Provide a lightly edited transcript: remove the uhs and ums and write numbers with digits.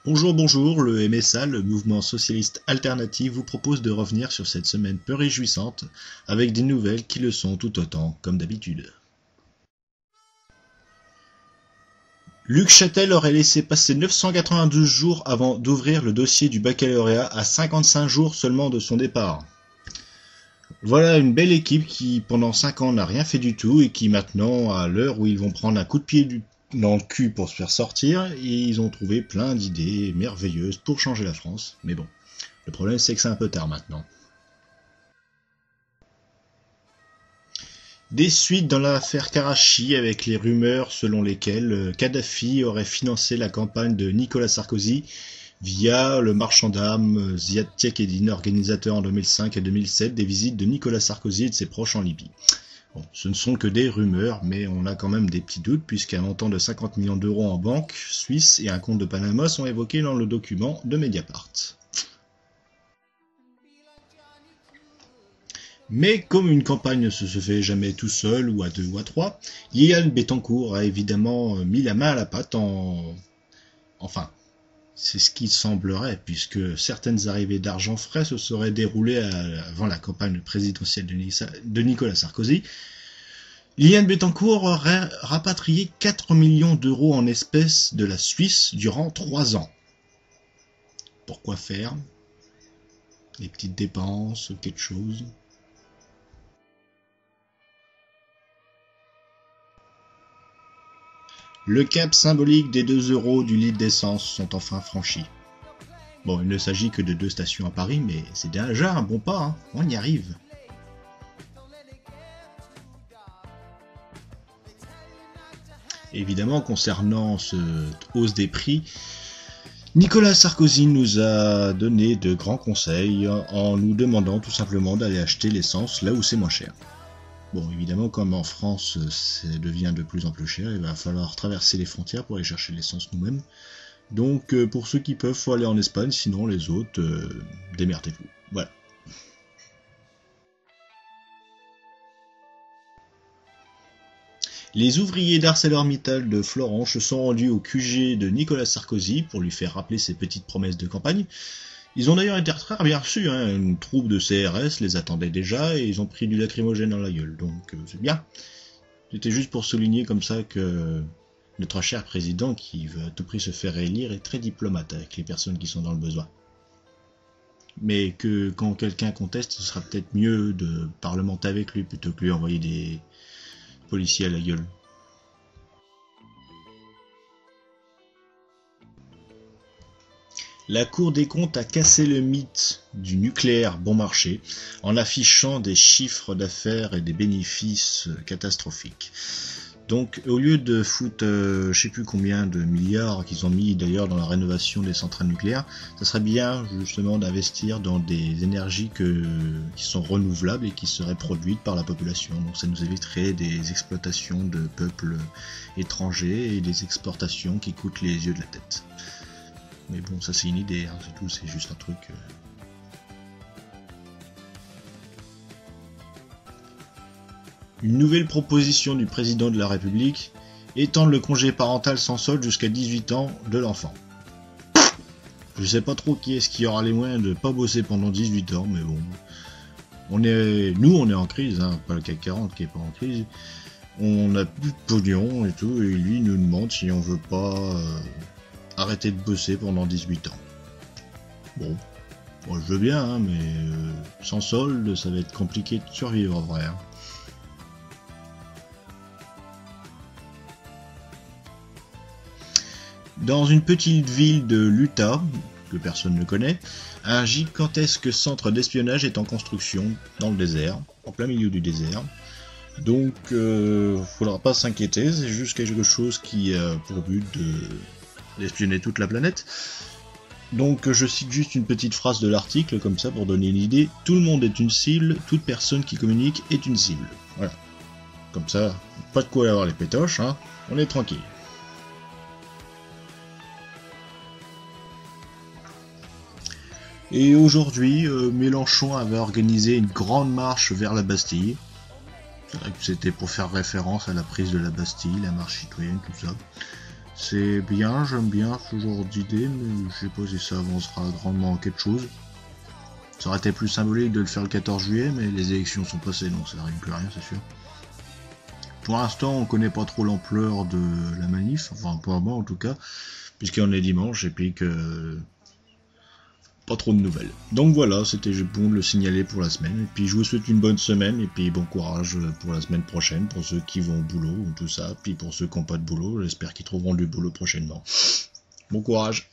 Bonjour, bonjour, le MSA, le mouvement socialiste alternatif, vous propose de revenir sur cette semaine peu réjouissante avec des nouvelles qui le sont tout autant, comme d'habitude. Luc Châtel aurait laissé passer 992 jours avant d'ouvrir le dossier du baccalauréat à 55 jours seulement de son départ. Voilà une belle équipe qui pendant 5 ans n'a rien fait du tout et qui maintenant, à l'heure où ils vont prendre un coup de pied dans le cul pour se faire sortir, ils ont trouvé plein d'idées merveilleuses pour changer la France. Mais bon, le problème c'est que c'est un peu tard maintenant. Des suites dans l'affaire Karachi avec les rumeurs selon lesquelles Kadhafi aurait financé la campagne de Nicolas Sarkozy via le marchand d'armes Ziad Tiakedine, organisateur en 2005 et 2007 des visites de Nicolas Sarkozy et de ses proches en Libye. Bon, ce ne sont que des rumeurs, mais on a quand même des petits doutes puisqu'un montant de 50 millions d'euros en banque suisse et un compte de Panama sont évoqués dans le document de Mediapart. Mais comme une campagne ne se fait jamais tout seul ou à deux ou à trois, Liliane Bettencourt a évidemment mis la main à la pâte Enfin, c'est ce qui semblerait, puisque certaines arrivées d'argent frais se seraient déroulées avant la campagne présidentielle de Nicolas Sarkozy. Liliane Bettencourt aurait rapatrié 4 millions d'euros en espèces de la Suisse durant 3 ans. Pourquoi faire? Des petites dépenses, quelque chose? Le cap symbolique des 2 euros du litre d'essence sont enfin franchis. Bon, il ne s'agit que de 2 stations à Paris, mais c'est déjà un bon pas, hein. On y arrive. Évidemment, concernant cette hausse des prix, Nicolas Sarkozy nous a donné de grands conseils en nous demandant tout simplement d'aller acheter l'essence là où c'est moins cher. Bon, évidemment, comme en France, ça devient de plus en plus cher, il va falloir traverser les frontières pour aller chercher l'essence nous-mêmes. Donc, pour ceux qui peuvent, faut aller en Espagne, sinon les autres, démerdez-vous. Voilà. Les ouvriers d'ArcelorMittal de Florange se sont rendus au QG de Nicolas Sarkozy pour lui faire rappeler ses petites promesses de campagne. Ils ont d'ailleurs été très bien reçus, hein. Une troupe de CRS les attendait déjà et ils ont pris du lacrymogène dans la gueule, donc c'est bien. C'était juste pour souligner comme ça que notre cher président, qui veut à tout prix se faire élire, est très diplomate avec les personnes qui sont dans le besoin. Mais que quand quelqu'un conteste, ce sera peut-être mieux de parlementer avec lui plutôt que lui envoyer des policiers à la gueule. La Cour des comptes a cassé le mythe du nucléaire bon marché en affichant des chiffres d'affaires et des bénéfices catastrophiques. Donc au lieu de foutre je sais plus combien de milliards qu'ils ont mis d'ailleurs dans la rénovation des centrales nucléaires, ça serait bien justement d'investir dans des énergies qui sont renouvelables et qui seraient produites par la population. Donc ça nous éviterait des exploitations de peuples étrangers et des exportations qui coûtent les yeux de la tête. Mais bon, ça c'est une idée, hein, c'est tout, c'est juste un truc. Une nouvelle proposition du président de la République, étendre le congé parental sans solde jusqu'à 18 ans de l'enfant. Je sais pas trop qui est-ce qui aura les moyens de pas bosser pendant 18 ans, mais bon. Nous on est en crise, hein, pas le CAC 40 qui est pas en crise. On a plus de pognon et tout, et lui nous demande si on veut pas arrêter de bosser pendant 18 ans. Bon, moi je veux bien, hein, mais sans solde, ça va être compliqué de survivre en vrai. Hein. Dans une petite ville de l'Utah, que personne ne connaît, un gigantesque centre d'espionnage est en construction dans le désert, en plein milieu du désert. Donc, faudra pas s'inquiéter, c'est juste quelque chose qui a pour but d'espionner toute la planète. Donc je cite juste une petite phrase de l'article comme ça pour donner une idée. Tout le monde est une cible, toute personne qui communique est une cible. Voilà. Comme ça, pas de quoi avoir les pétoches, hein. On est tranquille. Et aujourd'hui, Mélenchon avait organisé une grande marche vers la Bastille. C'est vrai que c'était pour faire référence à la prise de la Bastille, la marche citoyenne, tout ça. C'est bien, j'aime bien ce genre d'idée, mais je sais pas si ça avancera grandement en quelque chose. Ça aurait été plus symbolique de le faire le 14 juillet, mais les élections sont passées, donc ça n'arrive plus à rien, c'est sûr. Pour l'instant, on connaît pas trop l'ampleur de la manif, enfin pas moi en tout cas, puisqu'on est dimanche et puis que pas trop de nouvelles. Donc voilà, c'était bon de le signaler pour la semaine. Et puis je vous souhaite une bonne semaine et puis bon courage pour la semaine prochaine, pour ceux qui vont au boulot ou tout ça. Puis pour ceux qui n'ont pas de boulot, j'espère qu'ils trouveront du boulot prochainement. Bon courage!